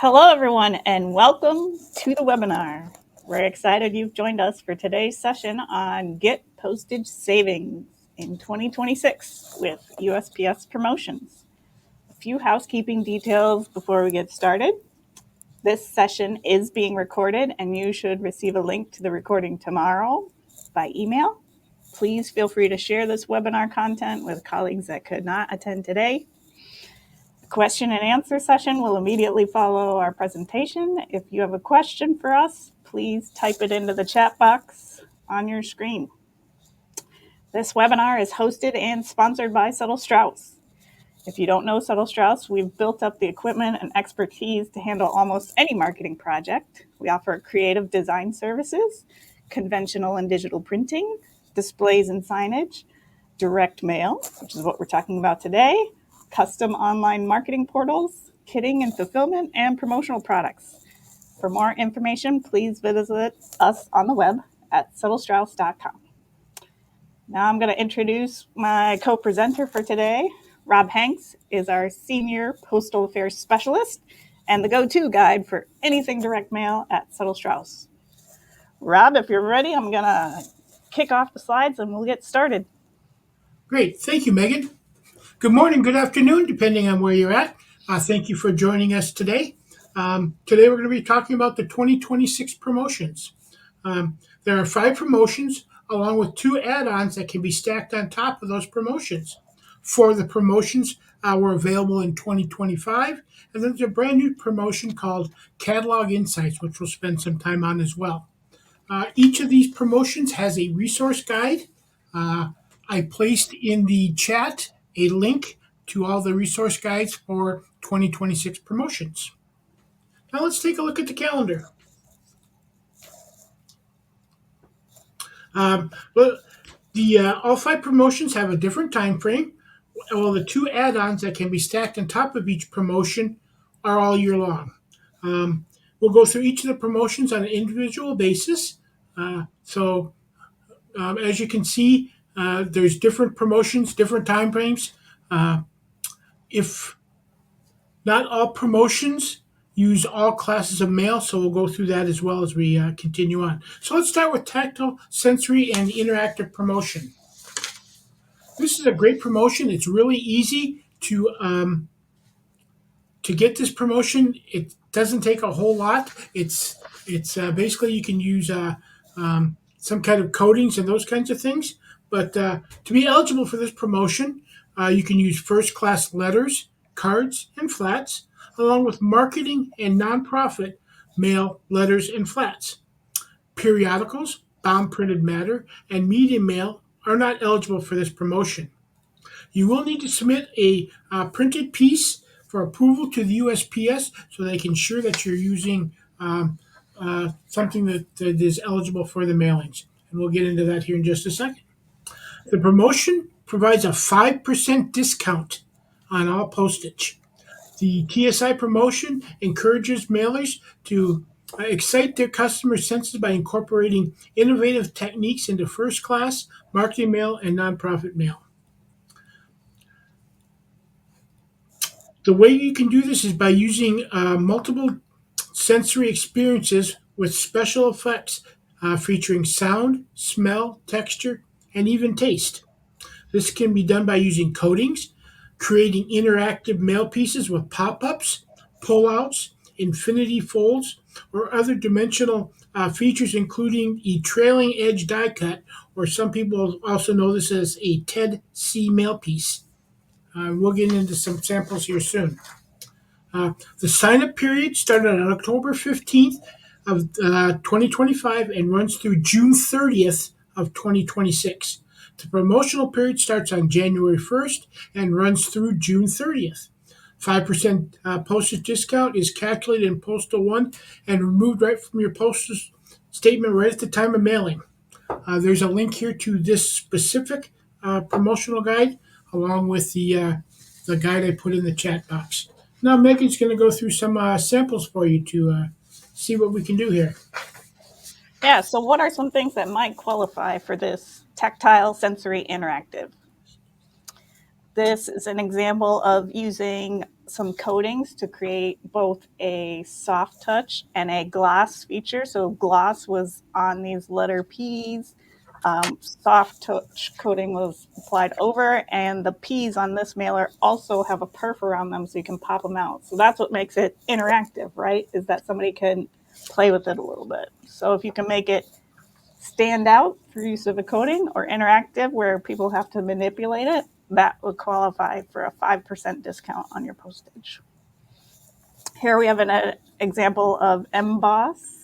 Hello, everyone, and welcome to the webinar. We're excited you've joined us for today's session on Get Postage Savings in 2026 with USPS promotions. A few housekeeping details before we get started. This session is being recorded, and you should receive a link to the recording tomorrow by email. Please feel free to share this webinar content with colleagues that could not attend today. Question and answer session will immediately follow our presentation. If you have a question for us, please type it into the chat box on your screen. This webinar is hosted and sponsored by Suttle-Straus. If you don't know Suttle-Straus, we've built up the equipment and expertise to handle almost any marketing project. We offer creative design services, conventional and digital printing, displays and signage, direct mail, which is what we're talking about today, custom online marketing portals, kitting and fulfillment, and promotional products. For more information, please visit us on the web at Suttle-Straus.com. Now I'm going to introduce my co-presenter for today. Rob Hanks is our Senior Postal Affairs Specialist and the go-to guide for anything direct mail at Suttle-Straus. Rob, if you're ready, I'm going to kick off the slides and we'll get started. Great. Thank you, Megan. Good morning, good afternoon, depending on where you're at. Thank you for joining us today. Today we're going to be talking about the 2026 promotions. There are 5 promotions along with 2 add-ons that can be stacked on top of those promotions. 4 of the promotions were available in 2025, and then there's a brand new promotion called Catalog Insights, which we'll spend some time on as well. Each of these promotions has a resource guide. I placed in the chat a link to all the resource guides for 2026 promotions. Now let's take a look at the calendar. All 5 promotions have a different time frame, while the 2 add-ons that can be stacked on top of each promotion are all year long. We'll go through each of the promotions on an individual basis. As you can see, there's different promotions, different time frames. If not all promotions use all classes of mail, so we'll go through that as well as we continue on. So let's start with Tactile, Sensory, and Interactive promotion. This is a great promotion. It's really easy to get this promotion. It doesn't take a whole lot. It's basically you can use some kind of coatings and those kinds of things. But to be eligible for this promotion, you can use first-class letters, cards, and flats, along with marketing and nonprofit mail, letters, and flats. Periodicals, bound printed matter, and media mail are not eligible for this promotion. You will need to submit a printed piece for approval to the USPS so they can ensure that you're using something that is eligible for the mailings. And we'll get into that here in just a second. The promotion provides a 5% discount on all postage. The TSI promotion encourages mailers to excite their customer senses by incorporating innovative techniques into first-class, marketing mail, and nonprofit mail. The way you can do this is by using multiple sensory experiences with special effects featuring sound, smell, texture, and even taste. This can be done by using coatings, creating interactive mail pieces with pop-ups, pull-outs, infinity folds, or other dimensional features, including a trailing edge die cut, or some people also know this as a TED C mail piece. We'll get into some samples here soon. The sign-up period started on October 15th of 2025 and runs through June 30th of 2026. The promotional period starts on January 1st and runs through June 30th. 5% postage discount is calculated in Postal One and removed right from your postal statement right at the time of mailing. There's a link here to this specific promotional guide, along with the guide I put in the chat box. Now Megan's going to go through some samples for you to see what we can do here. Yeah, so what are some things that might qualify for this Tactile, Sensory, Interactive? This is an example of using some coatings to create both a soft touch and a gloss feature. So gloss was on these letter P's. Soft touch coating was applied over, and the P's on this mailer also have a perf around them so you can pop them out. So that's what makes it interactive, right? Is that somebody can play with it a little bit. So if you can make it stand out for use of a coating, or interactive where people have to manipulate it, that would qualify for a 5% discount on your postage. Here we have an example of emboss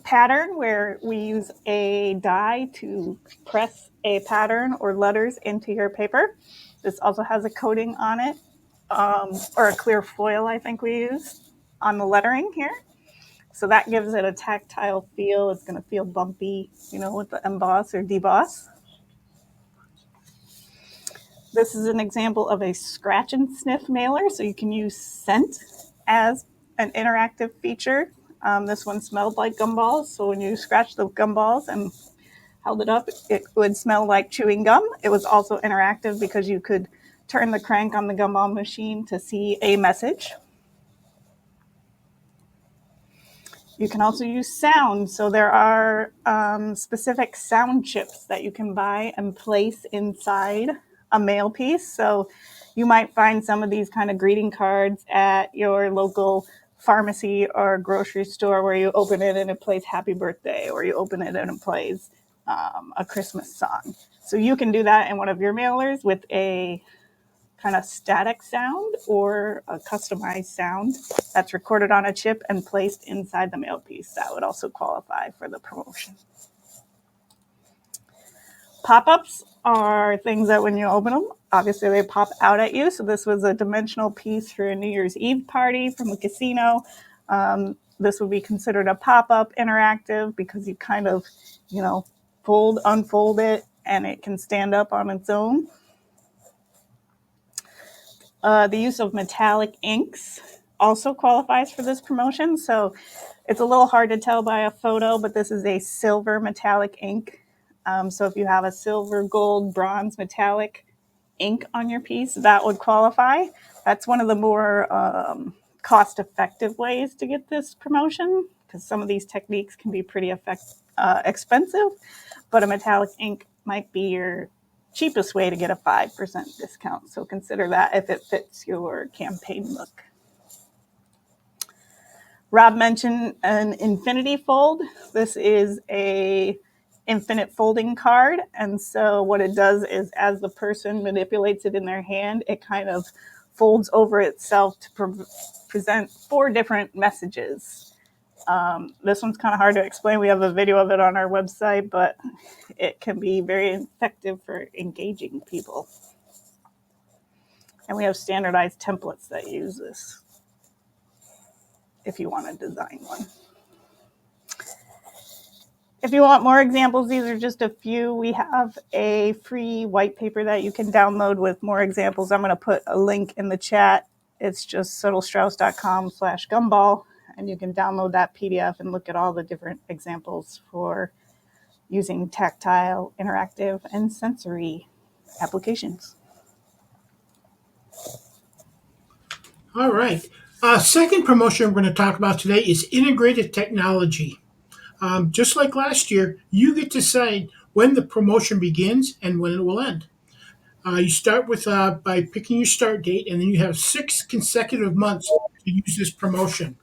pattern where we use a die to press a pattern or letters into your paper. This also has a coating on it, or a clear foil, I think we use on the lettering here. So that gives it a tactile feel. It's going to feel bumpy, with the emboss or deboss. This is an example of a scratch and sniff mailer. So you can use scent as an interactive feature. This one smelled like gumballs. So when you scratch the gumballs and held it up, it would smell like chewing gum. It was also interactive because you could turn the crank on the gumball machine to see a message. You can also use sound. So there are specific sound chips that you can buy and place inside a mail piece. So you might find some of these kind of greeting cards at your local pharmacy or grocery store where you open it and it plays happy birthday, or you open it and it plays a Christmas song. So you can do that in one of your mailers with a kind of static sound or a customized sound that's recorded on a chip and placed inside the mail piece. That would also qualify for the promotion. Pop-ups are things that when you open them, obviously they pop out at you. So this was a dimensional piece for a New Year's Eve party from a casino. This would be considered a pop-up interactive because you kind of, unfold it, and it can stand up on its own. The use of metallic inks also qualifies for this promotion. So it's a little hard to tell by a photo, but this is a silver metallic ink. So if you have a silver, gold, bronze metallic ink on your piece, that would qualify. That's one of the more cost-effective ways to get this promotion, because some of these techniques can be pretty expensive, but a metallic ink might be your cheapest way to get a 5% discount. So consider that if it fits your campaign look. Rob mentioned an infinity fold. This is a infinite folding card. And so what it does is, as the person manipulates it in their hand, it kind of folds over itself to present 4 different messages. This one's kind of hard to explain. We have a video of it on our website, but it can be very effective for engaging people. And we have standardized templates that use this if you want to design one. If you want more examples, these are just a few. We have a free white paper that you can download with more examples. I'm going to put a link in the chat. It's just Suttle-Straus.com/gumball, and you can download that PDF and look at all the different examples for using tactile, interactive, and sensory applications. All right. Second promotion we're going to talk about today is integrated technology. Just like last year, you get to decide when the promotion begins and when it will end. You start with by picking your start date, and then you have 6 consecutive months to use this promotion.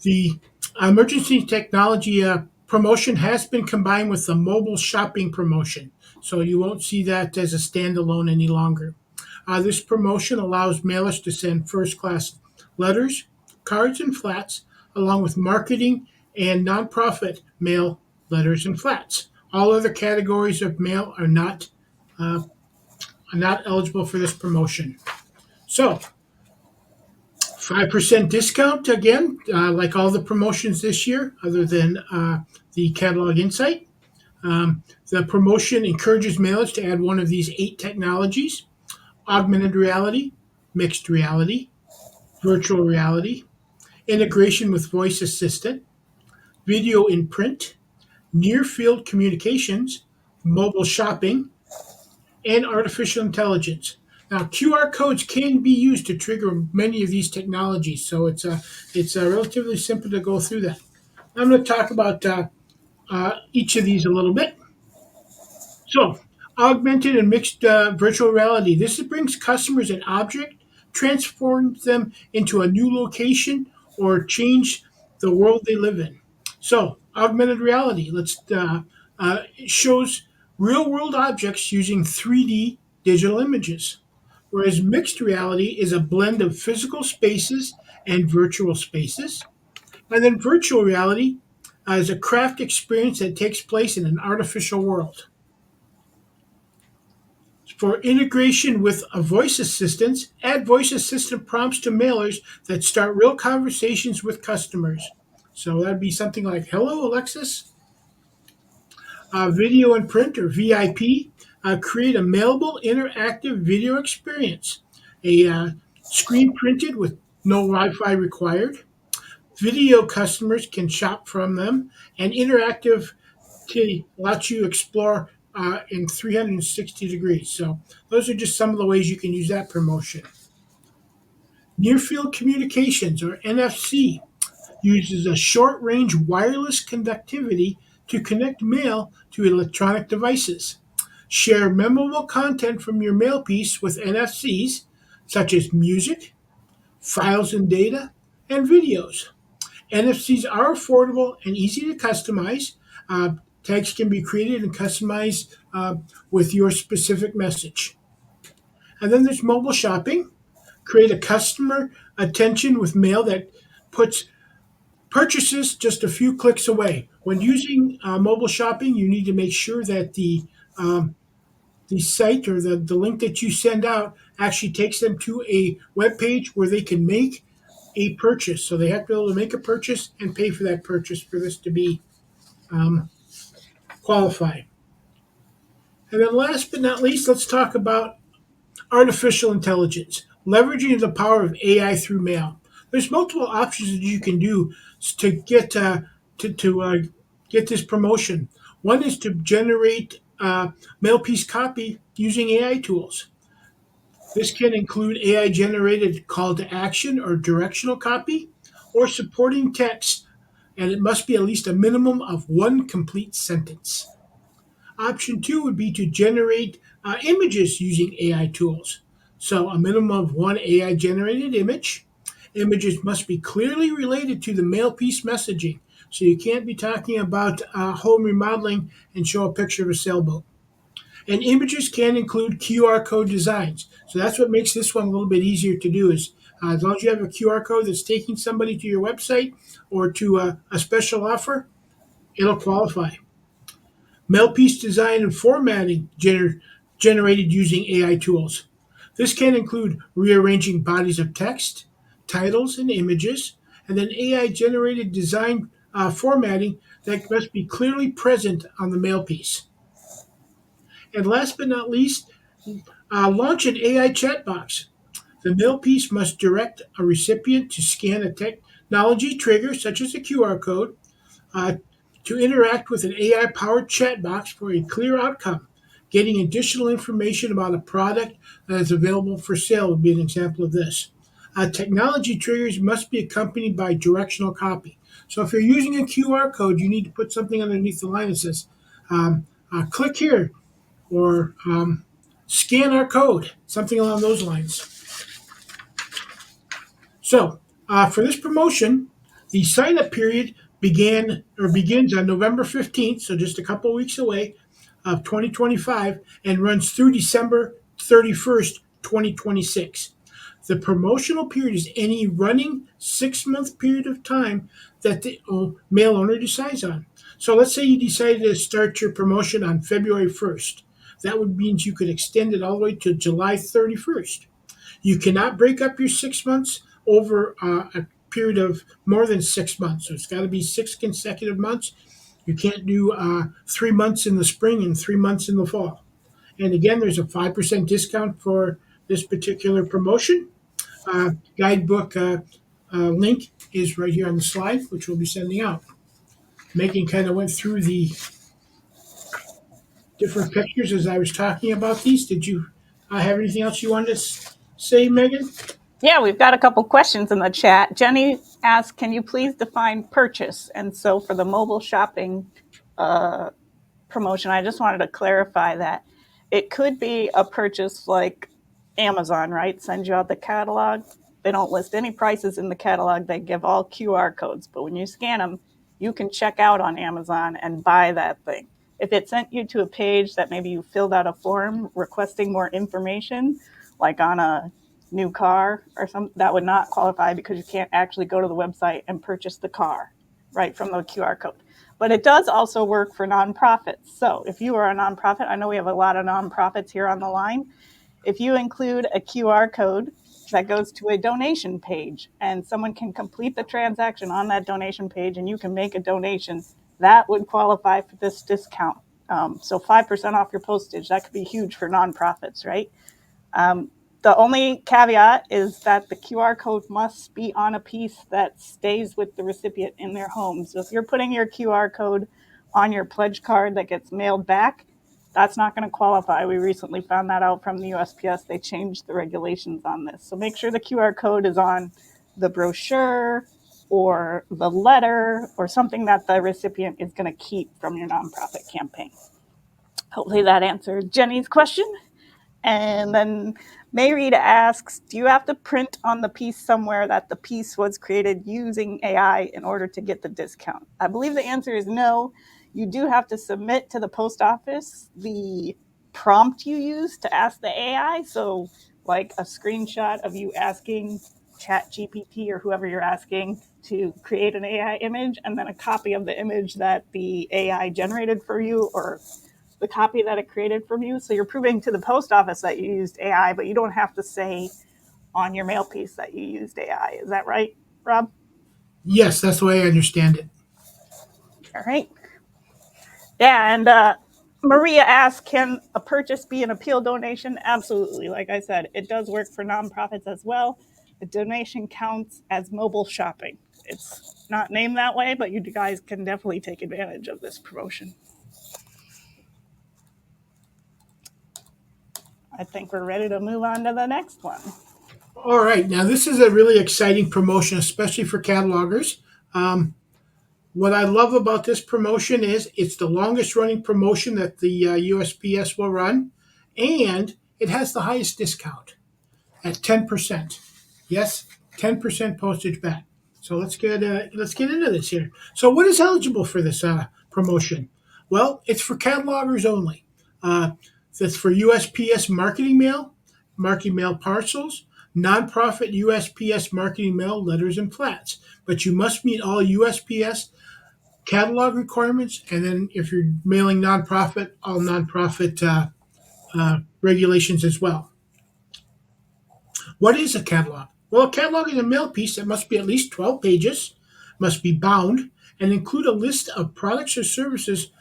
The emergency technology promotion has been combined with the mobile shopping promotion, so you won't see that as a standalone any longer. This promotion allows mailers to send first-class letters, cards, and flats, along with marketing and nonprofit mail, letters, and flats. All other categories of mail are not eligible for this promotion. So, 5% discount again, like all the promotions this year, other than the catalog insight. The promotion encourages mailers to add one of these 8 technologies: augmented reality, mixed reality, virtual reality, integration with voice assistant, video in print, near field communications, mobile shopping, and artificial intelligence. Now, QR codes can be used to trigger many of these technologies, so it's relatively simple to go through that. I'm going to talk about each of these a little bit. So, augmented and mixed virtual reality. This brings customers an object, transforms them into a new location, or change the world they live in. So, augmented reality. It shows real world objects using 3D digital images, whereas mixed reality is a blend of physical spaces and virtual spaces. And then virtual reality is a craft experience that takes place in an artificial world. For integration with a voice assistant, add voice assistant prompts to mailers that start real conversations with customers. So that'd be something like, "Hello, Alexis." Video and print, or VIP, create a mailable interactive video experience. A screen printed with no Wi-Fi required. Video customers can shop from them, and interactive lets you explore in 360 degrees. So those are just some of the ways you can use that promotion. Near field communications, or NFC, uses a short range wireless connectivity to connect mail to electronic devices. Share memorable content from your mail piece with NFCs, such as music, files and data, and videos. NFCs are affordable and easy to customize. Tags can be created and customized with your specific message. And then there's mobile shopping. Create a customer attention with mail that puts purchases just a few clicks away. When using mobile shopping, you need to make sure that the site, or the link that you send out, actually takes them to a web page where they can make a purchase. So they have to be able to make a purchase and pay for that purchase for this to be um, qualified. And then last but not least, let's talk about artificial intelligence, leveraging the power of AI through mail. There's multiple options that you can do to get this promotion. One is to generate mail piece copy using AI tools. This can include AI generated call to action or directional copy, or supporting text, and it must be at least a minimum of one complete sentence. Option two would be to generate images using AI tools. So, a minimum of one AI generated image. Images must be clearly related to the mail piece messaging. So, you can't be talking about home remodeling and show a picture of a sailboat. And images can include QR code designs. So, that's what makes this one a little bit easier to do. Is as long as you have a QR code that's taking somebody to your website or to a special offer, it'll qualify. Mail piece design and formatting generated using AI tools. This can include rearranging bodies of text, titles, and images, and then AI generated design formatting that must be clearly present on the mail piece. And last but not least, launch an AI chat box. The mail piece must direct a recipient to scan a technology trigger, such as a QR code, uh, to interact with an AI powered chat box for a clear outcome. Getting additional information about a product that is available for sale would be an example of this. Technology triggers must be accompanied by directional copy. So if you're using a QR code, you need to put something underneath the line that says, click here, or scan our code, something along those lines. So, for this promotion, the sign up period begins on November 15th, so just a couple weeks away, of 2025, and runs through December 31st, 2026. The promotional period is any running 6-month period of time that the mail owner decides on. So let's say you decided to start your promotion on February 1st. That would mean you could extend it all the way to July 31st. You cannot break up your 6 months over a period of more than 6 months. So it's got to be 6 consecutive months. You can't do 3 months in the spring and 3 months in the fall. And again, there's a 5% discount for this particular promotion. Guidebook link is right here on the slide, which we'll be sending out. Megan kind of went through the different pictures as I was talking about these. Did you Have anything else you wanted to say, Megan? Yeah, we've got a couple questions in the chat. Jenny asked, can you please define purchase? And so for the mobile shopping promotion, I just wanted to clarify that it could be a purchase like Amazon, right? Sends you out the catalog. They don't list any prices in the catalog. They give all QR codes. But when you scan them, you can check out on Amazon and buy that thing. If it sent you to a page that maybe you filled out a form requesting more information, like on a new car or something, that would not qualify because you can't actually go to the website and purchase the car right from the QR code. But it does also work for nonprofits. So if you are a nonprofit, I know we have a lot of nonprofits here on the line. If you include a QR code that goes to a donation page and someone can complete the transaction on that donation page and you can make a donation, that would qualify for this discount. So 5% off your postage, that could be huge for nonprofits, right? The only caveat is that the QR code must be on a piece that stays with the recipient in their home. So if you're putting your QR code on your pledge card that gets mailed back, that's not going to qualify. We recently found that out from the USPS. They changed the regulations on this. So make sure the QR code is on the brochure or the letter or something that the recipient is going to keep from your nonprofit campaign. Hopefully that answered Jenny's question. And then Mayreed asks, do you have to print on the piece somewhere that the piece was created using AI in order to get the discount? I believe the answer is no. You do have to submit to the post office the prompt you use to ask the AI. So like a screenshot of you asking ChatGPT or whoever you're asking to create an AI image, and then a copy of the image that the AI generated for you, or the copy that it created from you. So you're proving to the post office that you used AI, but you don't have to say on your mail piece that you used AI. Is that right, Rob? Yes, that's the way I understand it. All right. Yeah, and Maria asked, can a purchase be an appeal donation? Absolutely. Like I said, it does work for nonprofits as well. The donation counts as mobile shopping. It's not named that way, but you guys can definitely take advantage of this promotion. I think we're ready to move on to the next one. All right, now this is a really exciting promotion, especially for catalogers. Um, what I love about this promotion is it's the longest running promotion that the USPS will run, and it has the highest discount at 10%. Yes, 10% postage back. So let's get into this here. So what is eligible for this promotion? Well, it's for catalogers only. Uh, that's for USPS marketing mail parcels, nonprofit USPS marketing mail letters and plats. But you must meet all USPS catalog requirements, and then if you're mailing nonprofit, all nonprofit regulations as well. What is a catalog? Well, a catalog is a mail piece that must be at least 12 pages, must be bound, and include a list of products or services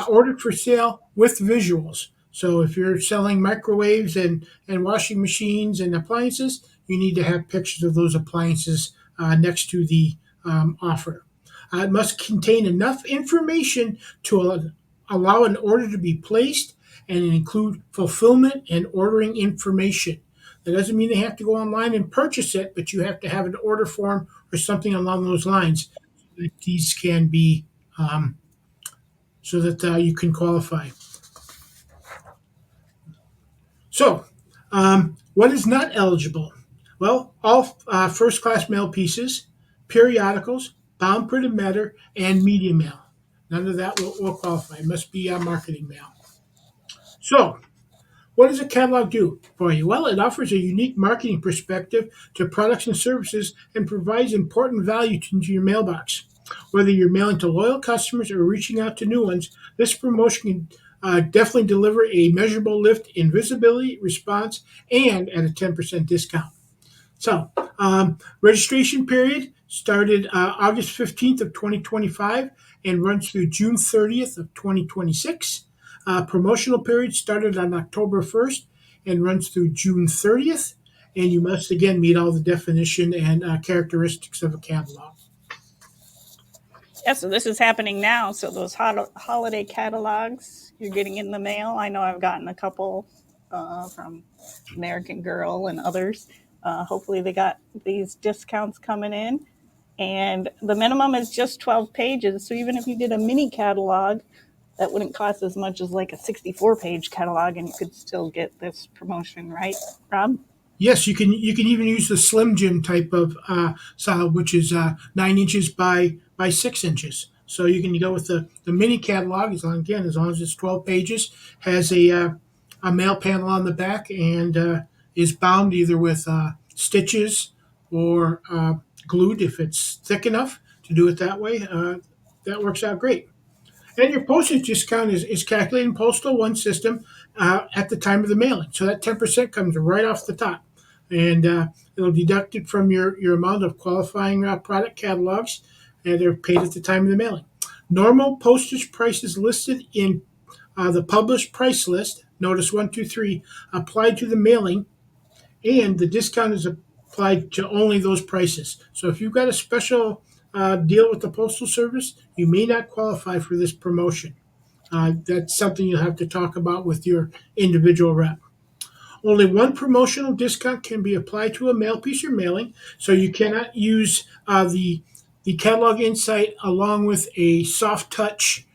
ordered for sale with visuals. So if you're selling microwaves and washing machines and appliances, you need to have pictures of those appliances next to the offer. It must contain enough information to allow an order to be placed and include fulfillment and ordering information. That doesn't mean they have to go online and purchase it, but you have to have an order form or something along those lines so that these can be so that you can qualify. So, what is not eligible? Well, all first class mail pieces, periodicals, bound printed matter, and media mail. None of that will qualify. It must be marketing mail. So, what does a catalog do for you? Well, it offers a unique marketing perspective to products and services and provides important value to your mailbox. Whether you're mailing to loyal customers or reaching out to new ones, this promotion can definitely deliver a measurable lift in visibility, response, and at a 10% discount. So, registration period started August 15th of 2025 and runs through June 30th of 2026. Promotional period started on October 1st and runs through June 30th. And you must again meet all the definition and characteristics of a catalog. Yeah, so this is happening now. So those holiday catalogs you're getting in the mail, I know I've gotten a couple from American Girl and others. Hopefully, they got these discounts coming in. And the minimum is just 12 pages. So even if you did a mini catalog, that wouldn't cost as much as like a 64-page catalog, and you could still get this promotion, right, Rob? Yes, you can even use the Slim Jim type of style, which is 9 inches by 6 inches. So you can go with the mini catalog as long as it's 12 pages, has a mail panel on the back, and is bound either with stitches or glued if it's thick enough to do it that way. That works out great. And your postage discount is calculated in Postal One system at the time of the mailing. So that 10% comes right off the top. And it'll deduct it from your amount of qualifying product catalogs, and they're paid at the time of the mailing. Normal postage prices listed in the published price list, notice 123, applied to the mailing, and the discount is applied to only those prices. So if you've got a special deal with the Postal Service, you may not qualify for this promotion. That's something you'll have to talk about with your individual rep. Only one promotional discount can be applied to a mail piece or mailing, so you cannot use the catalog insight along with a soft touch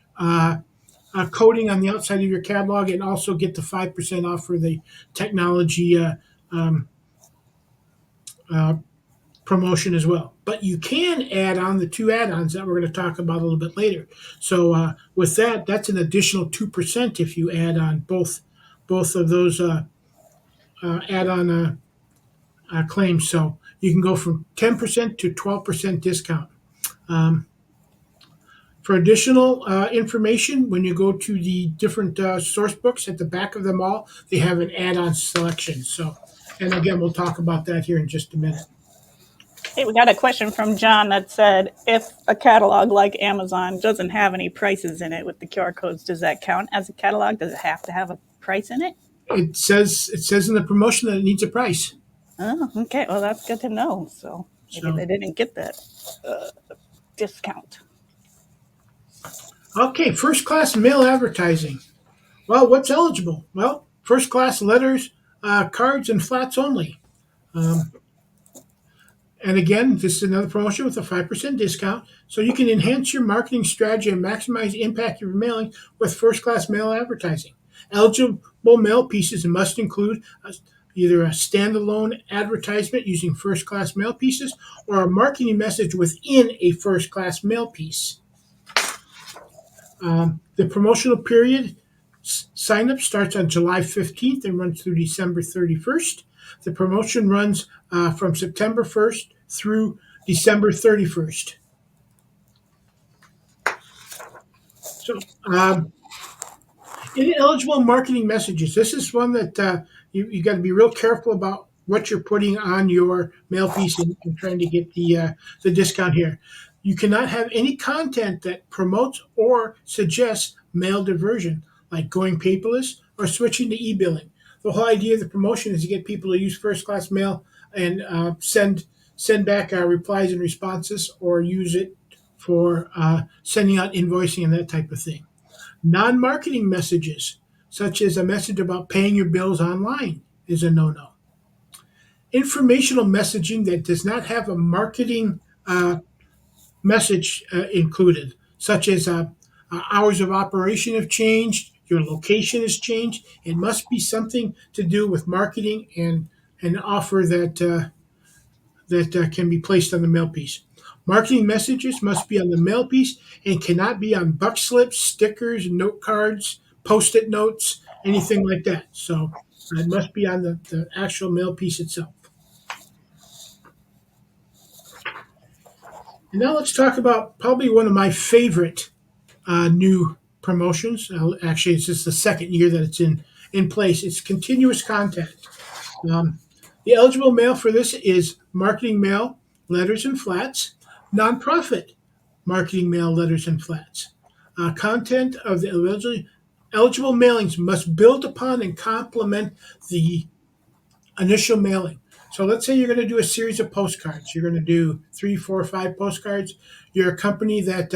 coating on the outside of your catalog, and also get the 5% off for the technology um, uh, promotion as well. But you can add on the two add-ons that we're going to talk about a little bit later. So with that, that's an additional 2% if you add on both of those add-on claims. So you can go from 10% to 12% discount. Um, for additional information, when you go to the different source books at the back of them all, they have an add-on selection. So, and again, we'll talk about that here in just a minute. Hey, we got a question from John that said, if a catalog like Amazon doesn't have any prices in it with the QR codes, does that count as a catalog? Does it have to have a price in it? It says in the promotion that it needs a price. Oh, okay. Well, that's good to know. So maybe So they didn't get that discount. okay, first class mail advertising. Well, what's eligible? Well, first class letters, cards, and flats only. Um, and again, this is another promotion with a 5% discount. So you can enhance your marketing strategy and maximize the impact of your mailing with first class mail advertising. Eligible mail pieces must include either a standalone advertisement using first class mail pieces or a marketing message within a first class mail piece. The promotional period sign up starts on July 15th and runs through December 31st. The promotion runs from September 1st through December 31st. So, ineligible marketing messages. This is one that you got to be real careful about what you're putting on your mail piece and trying to get the discount here. You cannot have any content that promotes or suggests mail diversion, like going paperless or switching to e-billing. The whole idea of the promotion is to get people to use first class mail and send back replies and responses, or use it for sending out invoicing and that type of thing. Non-marketing messages, such as a message about paying your bills online, is a no-no. Informational messaging that does not have a marketing message included, such as hours of operation have changed, your location has changed. It must be something to do with marketing and an offer that can be placed on the mail piece. Marketing messages must be on the mail piece and cannot be on buck slips, stickers, note cards, post-it notes, anything like that. So it must be on the actual mail piece itself. And now let's talk about probably one of my favorite new promotions. Actually, it's just the second year that it's in place. It's continuous contact. Um, the eligible mail for this is marketing mail, letters and flats, nonprofit marketing mail, letters and flats. Content of the eligible mailings must build upon and complement the initial mailing. So let's say you're going to do a series of postcards. You're going to do 3, 4, 5 postcards. You're a company that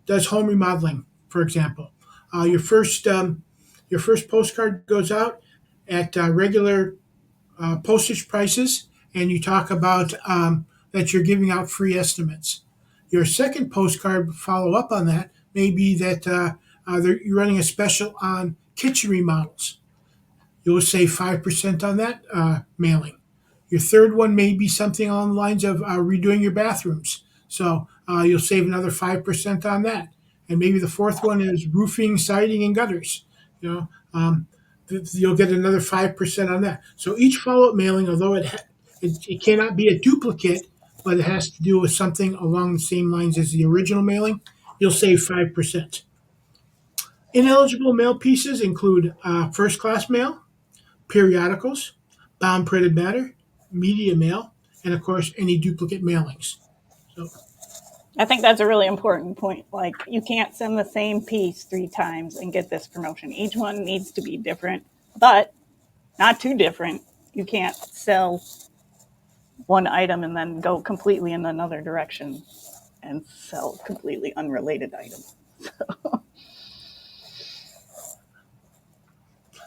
does home remodeling, for example. Your first postcard goes out. at regular postage prices, and you talk about that you're giving out free estimates. Your second postcard follow up on that may be that you're running a special on kitchen remodels. You'll save 5% on that mailing. Your third one may be something along the lines of redoing your bathrooms. So you'll save another 5% on that. And maybe the fourth one is roofing, siding, and gutters. You know, you'll get another 5% on that. So each follow-up mailing, although it cannot be a duplicate, but it has to do with something along the same lines as the original mailing, you'll save 5%. Ineligible mail pieces include first-class mail, periodicals, bound printed matter, media mail, and of course, any duplicate mailings. So, I think that's a really important point. Like, you can't send the same piece 3 times and get this promotion. Each one needs to be different, but not too different. You can't sell one item and then go completely in another direction and sell completely unrelated items.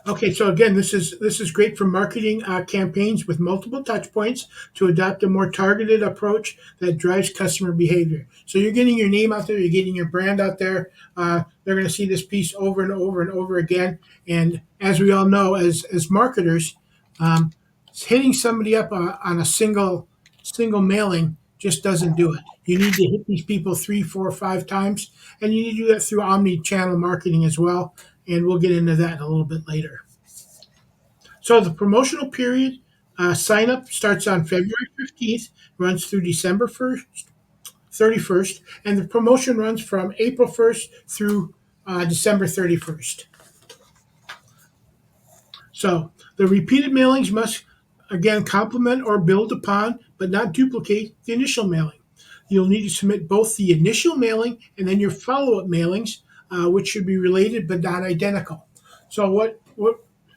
okay, so again, this is great for marketing campaigns with multiple touch points to adopt a more targeted approach that drives customer behavior. So you're getting your name out there, you're getting your brand out there. They're going to see this piece over and over and over again. And as we all know, as marketers, um, hitting somebody up on a single mailing just doesn't do it. You need to hit these people 3, 4, 5 times, and you need to do that through omni-channel marketing as well. And we'll get into that a little bit later. So the promotional period sign up starts on February 15th, runs through December 31st, and the promotion runs from April 1st through December 31st. So the repeated mailings must again complement or build upon, but not duplicate the initial mailing. You'll need to submit both the initial mailing and then your follow-up mailings, which should be related but not identical. So what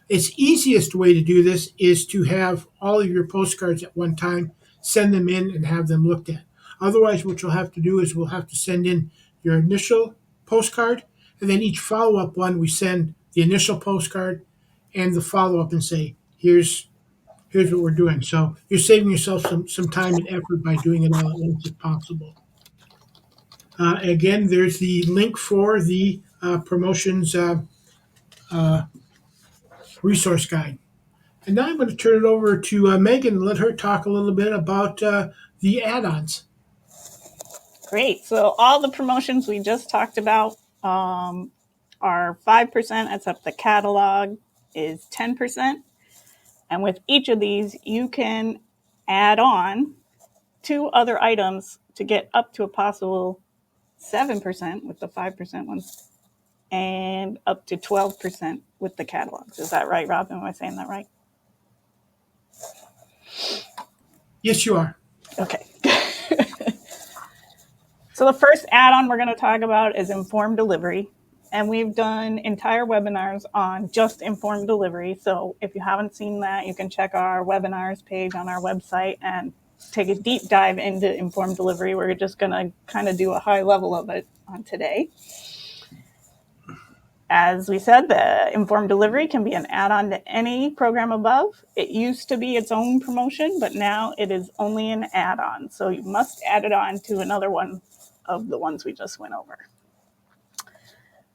its easiest way to do this is to have all of your postcards at one time, send them in, and have them looked at. Otherwise, what you'll have to do is we'll have to send in your initial postcard, and then each follow-up one we send the initial postcard and the follow-up and say, here's what we're doing. So you're saving yourself some time and effort by doing it all at once if possible. Again, there's the link for the promotions uh, resource guide. And now I'm going to turn it over to Megan and let her talk a little bit about the add-ons. Great. So all the promotions we just talked about are 5%, except the catalog is 10%. And with each of these, you can add on 2 other items to get up to a possible 7% with the 5% ones and up to 12% with the catalogs. Is that right, Rob? Am I saying that right? Yes, you are. Okay. So the first add-on we're going to talk about is informed delivery. And we've done entire webinars on just informed delivery. So if you haven't seen that, you can check our webinars page on our website and take a deep dive into informed delivery. We're just going to kind of do a high level of it on today. As we said, the informed delivery can be an add-on to any program above. It used to be its own promotion, but now it is only an add-on. So you must add it on to another one of the ones we just went over.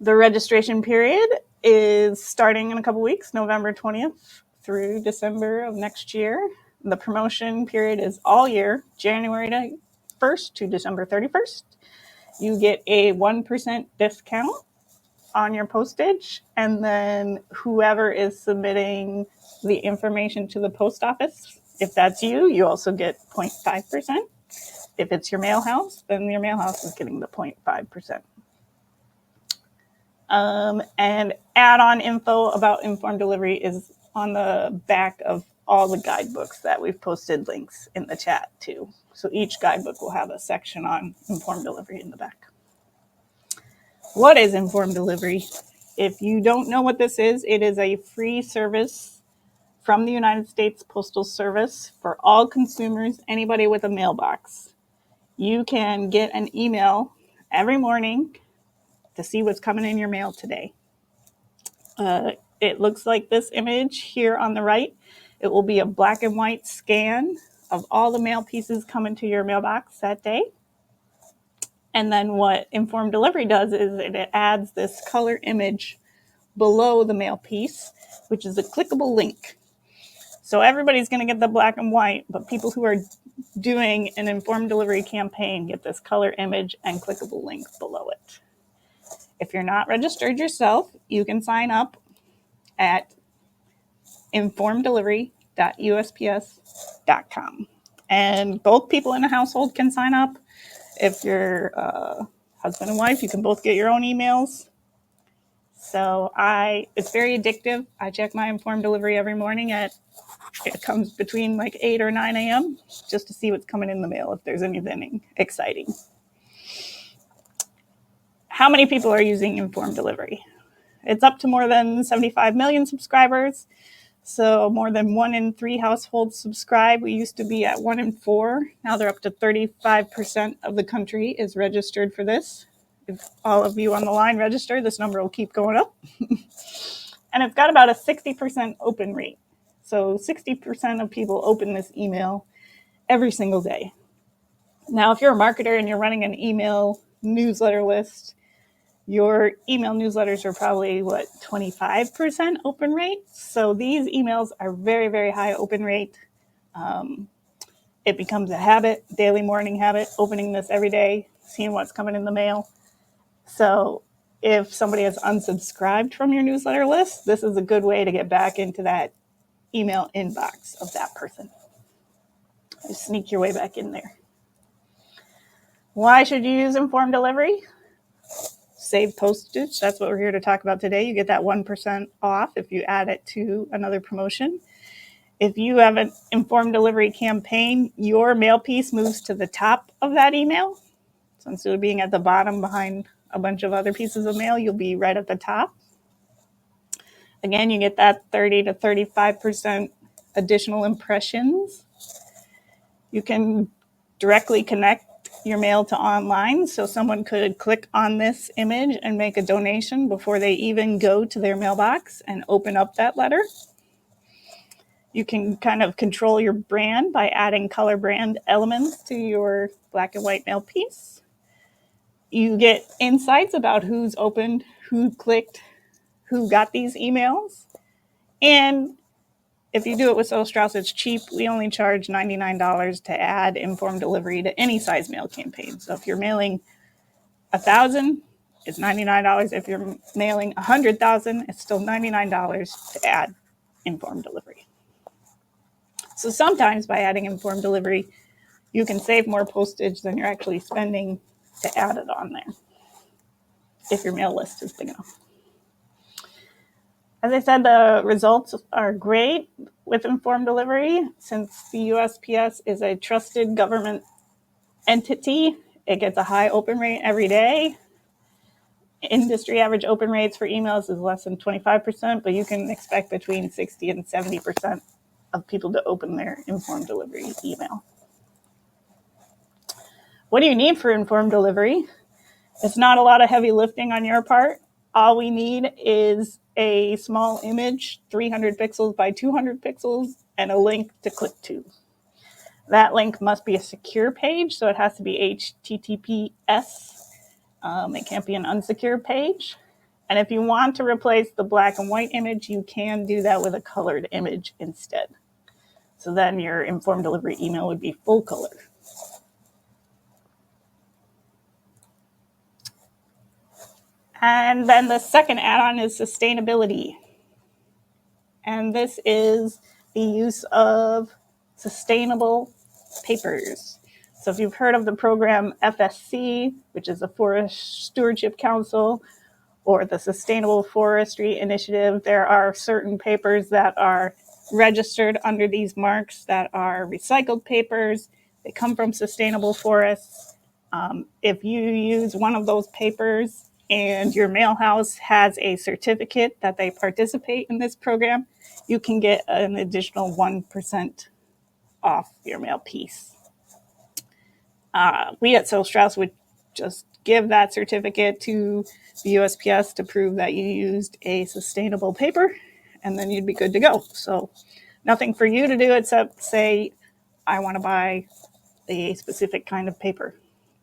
The registration period is starting in a couple weeks, November 20th through December of next year. The promotion period is all year, January 1st to December 31st. You get a 1% discount on your postage, and then whoever is submitting the information to the post office, if that's you, you also get 0.5%. If it's your mail house, then your mail house is getting the 0.5%. And add-on info about informed delivery is on the back of all the guidebooks that we've posted links in the chat to. So each guidebook will have a section on informed delivery in the back. What is informed delivery? If you don't know what this is, it is a free service from the United States Postal Service for all consumers, anybody with a mailbox. You can get an email every morning to see what's coming in your mail today. it looks like this image here on the right. It will be a black and white scan of all the mail pieces coming to your mailbox that day. And then what Informed Delivery does is it adds this color image below the mail piece, which is a clickable link. So everybody's going to get the black and white, but people who are doing an Informed Delivery campaign get this color image and clickable link below it. If you're not registered yourself, you can sign up at informeddelivery.usps.com. And both people in a household can sign up. If you're husband and wife, you can both get your own emails. So it's very addictive. I check my Informed Delivery every morning it comes between like 8 or 9 a.m. just to see what's coming in the mail, if there's anything exciting. How many people are using Informed Delivery? It's up to more than 75 million subscribers. So more than 1 in 3 households subscribe. We used to be at 1 in 4. Now they're up to 35% of the country is registered for this. If all of you on the line register, this number will keep going up. And it's got about a 60% open rate. So 60% of people open this email every single day. Now, if you're a marketer and you're running an email newsletter list, your email newsletters are probably, 25% open rate. So these emails are very, very high open rate. It becomes a habit, daily morning habit, opening this every day, seeing what's coming in the mail. So if somebody has unsubscribed from your newsletter list, this is a good way to get back into that email inbox of that person. Just sneak your way back in there. Why should you use Informed Delivery? Save postage. That's what we're here to talk about today. You get that 1% off if you add it to another promotion. If you have an Informed Delivery campaign, your mail piece moves to the top of that email. So instead of being at the bottom behind a bunch of other pieces of mail, you'll be right at the top. Again, you get that 30 to 35% additional impressions. You can directly connect your mail to online. So someone could click on this image and make a donation before they even go to their mailbox and open up that letter. You can kind of control your brand by adding color brand elements to your black and white mail piece. You get insights about who's opened, who clicked, who got these emails. And if you do it with Suttle-Straus, it's cheap. We only charge $99 to add Informed Delivery to any size mail campaign. So if you're mailing 1,000, it's $99. If you're mailing 100,000, it's still $99 to add Informed Delivery. So sometimes by adding Informed Delivery, you can save more postage than you're actually spending to add it on there, if your mail list is big enough. As I said, the results are great with Informed Delivery. Since the USPS is a trusted government entity, it gets a high open rate every day. Industry average open rates for emails is less than 25%, but you can expect between 60 and 70% of people to open their Informed Delivery email. What do you need for Informed Delivery? It's not a lot of heavy lifting on your part. All we need is a small image, 300 pixels by 200 pixels, and a link to click to. That link must be a secure page, so it has to be HTTPS. It can't be an unsecure page. And if you want to replace the black and white image, you can do that with a colored image instead. So then your Informed Delivery email would be full color. And then the second add-on is sustainability. And this is the use of sustainable papers. So if you've heard of the program FSC, which is the Forest Stewardship Council, or the Sustainable Forestry Initiative, there are certain papers that are registered under these marks that are recycled papers. They come from sustainable forests. If you use one of those papers and your mail house has a certificate that they participate in this program, you can get an additional 1% off your mail piece. We at Suttle-Straus would just give that certificate to the USPS to prove that you used a sustainable paper, and then you'd be good to go. So nothing for you to do except say, I want to buy a specific kind of paper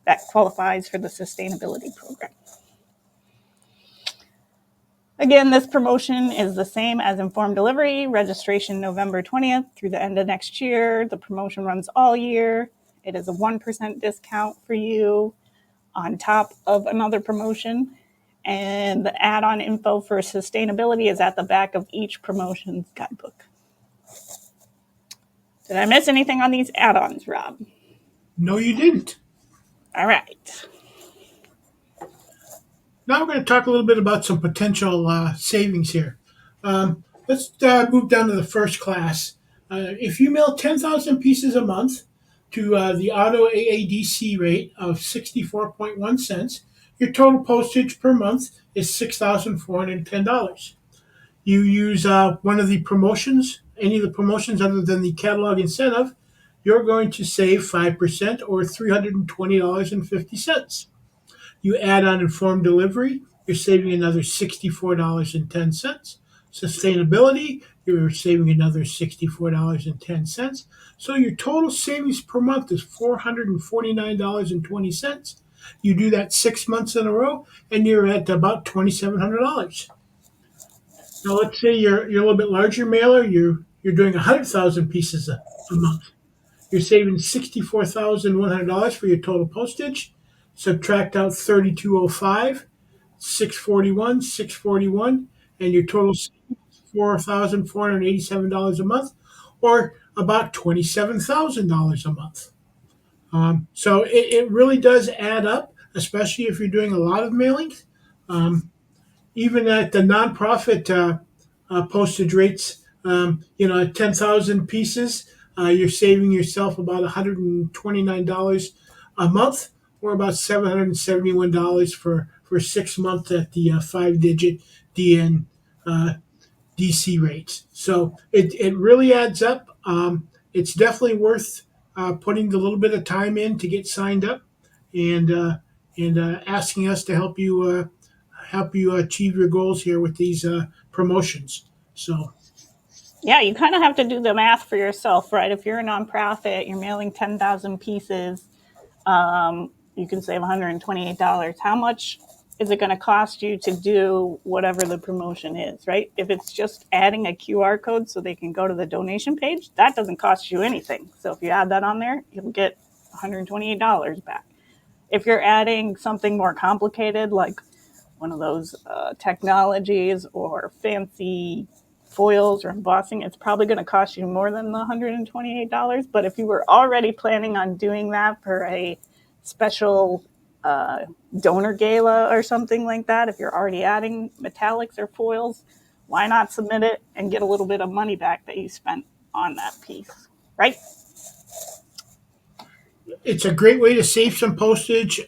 that qualifies for the sustainability program. Again, this promotion is the same as Informed Delivery, registration November 20th through the end of next year. The promotion runs all year. It is a 1% discount for you on top of another promotion. And the add-on info for sustainability is at the back of each promotion's guidebook. Did I miss anything on these add-ons, Rob? No, you didn't. All right. Now we're going to talk a little bit about some potential savings here. Let's move down to the first class. If you mail 10,000 pieces a month to the auto AADC rate of 64.1 cents, your total postage per month is $6,410. You use one of the promotions, any of the promotions other than the catalog incentive, you're going to save 5% or $320.50. You add on informed delivery, you're saving another $64.10. Sustainability, you're saving another $64.10. So your total savings per month is $449.20. You do that 6 months in a row, and you're at about $2,700. Now, let's say you're a little bit larger mailer. You're doing 100,000 pieces a month. You're saving $64,100 for your total postage. Subtract out 3205, 641, 641, and your total savings is $4,487 a month, or about $27,000 a month. So it really does add up, especially if you're doing a lot of mailings. Even at the nonprofit postage rates, at 10,000 pieces, you're saving yourself about $129 a month, or about $771 for 6 months at the 5-digit DN DC rates. So it really adds up. It's definitely worth putting the little bit of time in to get signed up, and asking us to help you achieve your goals here with these promotions. So Yeah, you kind of have to do the math for yourself, right? If you're a nonprofit, you're mailing 10,000 pieces, you can save $128. How much is it going to cost you to do whatever the promotion is, right? If it's just adding a QR code so they can go to the donation page, that doesn't cost you anything. So if you add that on there, you'll get $128 back. If you're adding something more complicated, like one of those technologies or fancy foils or embossing, it's probably going to cost you more than the $128. But if you were already planning on doing that for a special donor gala or something like that, if you're already adding metallics or foils, why not submit it and get a little bit of money back that you spent on that piece, right? it's a great way to save some postage.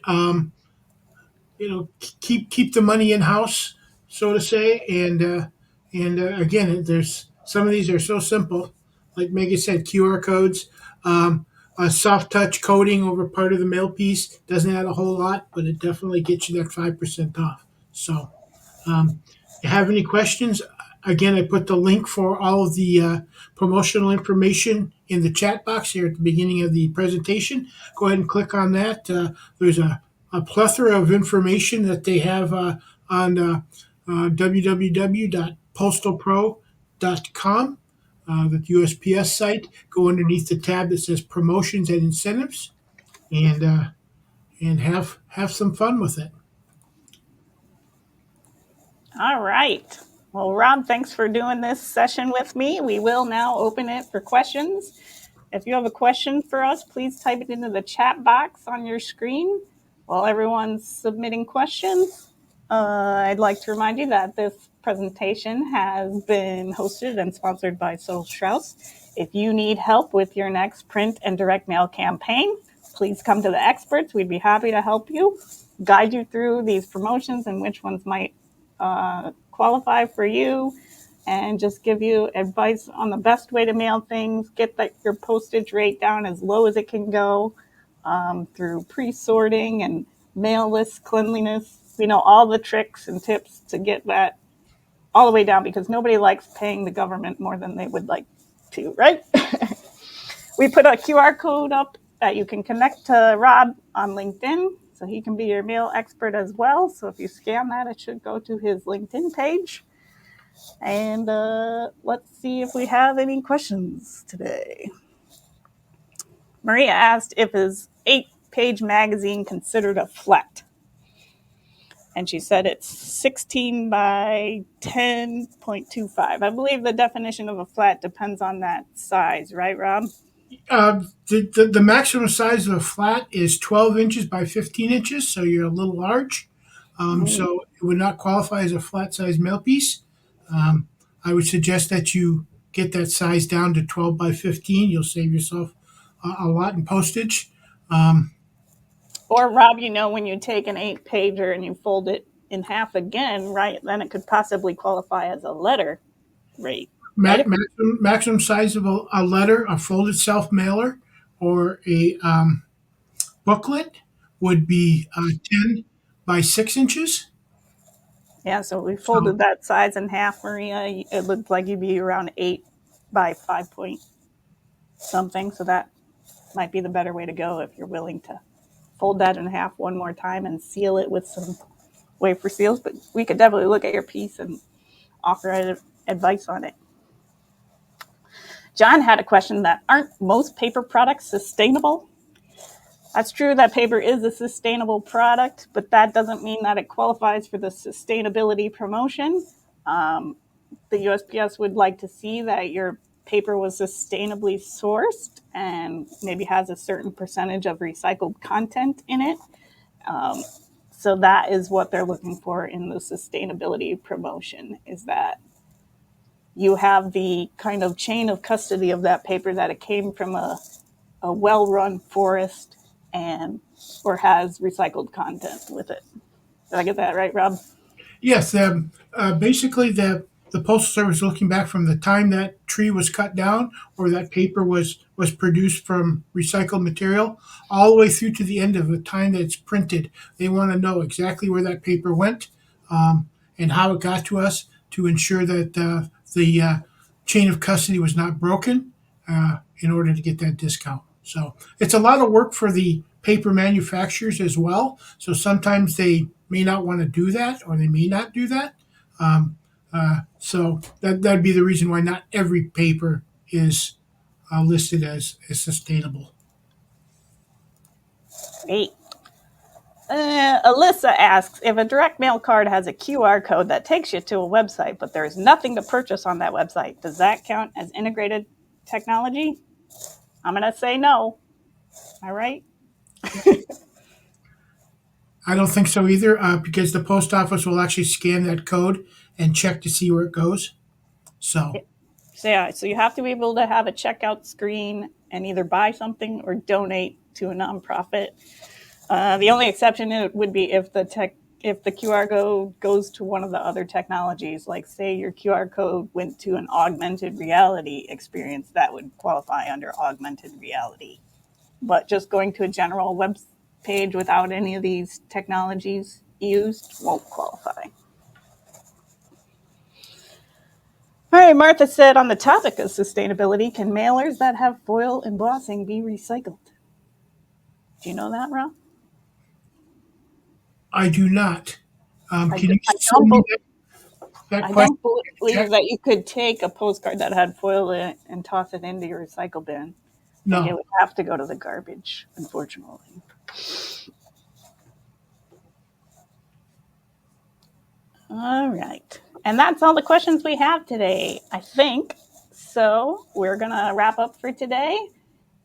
Keep the money in house, so to say. And again, there's some of these are so simple, like Megan said, QR codes. A soft touch coating over part of the mail piece doesn't add a whole lot, but it definitely gets you that 5% off. So, you have any questions? Again, I put the link for all of the promotional information in the chat box here at the beginning of the presentation. Go ahead and click on that. There's a plethora of information that they have on www.postalpro.com, the USPS site. Go underneath the tab that says promotions and incentives, and have some fun with it. All right. Well, Rob, thanks for doing this session with me. We will now open it for questions. If you have a question for us, please type it into the chat box on your screen while everyone's submitting questions. I'd like to remind you that this presentation has been hosted and sponsored by Suttle-Straus. If you need help with your next print and direct mail campaign, please come to the experts. We'd be happy to help you, guide you through these promotions and which ones might qualify for you, and just give you advice on the best way to mail things, get your postage rate down as low as it can go through pre-sorting and mail list cleanliness. We know all the tricks and tips to get that all the way down because nobody likes paying the government more than they would like to, right? We put a QR code up that you can connect to Rob on LinkedIn, so he can be your mail expert as well. So if you scan that, it should go to his LinkedIn page. And let's see if we have any questions today. Maria asked if his 8-page magazine considered a flat. And she said it's 16 by 10.25. I believe the definition of a flat depends on that size, right, Rob? The maximum size of a flat is 12 inches by 15 inches, so you're a little large. So it would not qualify as a flat size mail piece. I would suggest that you get that size down to 12 by 15. You'll save yourself a lot in postage. Or, Rob, when you take an 8-pager and you fold it in half again, right, then it could possibly qualify as a letter rate, right? Maximum size of a letter, a folded self mailer, or a booklet would be 10 by 6 inches. Yeah, so we So folded that size in half, Maria. It looked like you'd be around 8 by 5 point something. So that might be the better way to go if you're willing to fold that in half one more time and seal it with some wafer seals. But we could definitely look at your piece and offer advice on it. John had a question that aren't most paper products sustainable? That's true that paper is a sustainable product, but that doesn't mean that it qualifies for the sustainability promotion. The USPS would like to see that your paper was sustainably sourced and maybe has a certain percentage of recycled content in it. So that is what they're looking for in the sustainability promotion, is that you have the kind of chain of custody of that paper, that it came from a well-run forest and or has recycled content with it. Did I get that right, Rob? yes, basically the postal service is looking back from the time that tree was cut down or that paper was produced from recycled material, all the way through to the end of the time that it's printed. They want to know exactly where that paper went, and how it got to us, to ensure that the chain of custody was not broken, in order to get that discount. So it's a lot of work for the paper manufacturers as well. So sometimes they may not want to do that, or they may not do that. So that'd be the reason why not every paper is listed as sustainable. Great. Alyssa asks, if a direct mail card has a QR code that takes you to a website, but there's nothing to purchase on that website, does that count as integrated technology? I'm going to say no. All right. I don't think so either, because the post office will actually scan that code and check to see where it goes. So So you have to be able to have a checkout screen and either buy something or donate to a nonprofit. The only exception would be if the QR code goes to one of the other technologies, like say your QR code went to an augmented reality experience, that would qualify under augmented reality. But just going to a general web page without any of these technologies used won't qualify. All right, Martha said, on the topic of sustainability, can mailers that have foil embossing be recycled? Do you know that, Rob? I do not. I, Can you I send me don't that I question? don't believe that you could take a postcard that had foil in it and toss it into your recycle bin. I think it No. would have to go to the garbage, unfortunately. All right. And that's all the questions we have today, I think. So we're going to wrap up for today.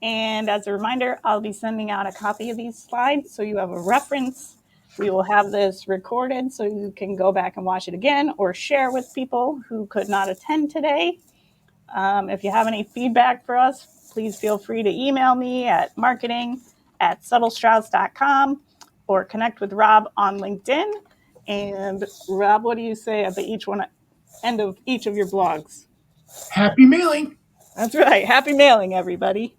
And as a reminder, I'll be sending out a copy of these slides so you have a reference. We will have this recorded so you can go back and watch it again or share with people who could not attend today. If you have any feedback for us, please feel free to email me at marketing@Suttle-Straus.com or connect with Rob on LinkedIn. And Rob, what do you say at the end of each of your blogs? Happy mailing. That's right. Happy mailing, everybody.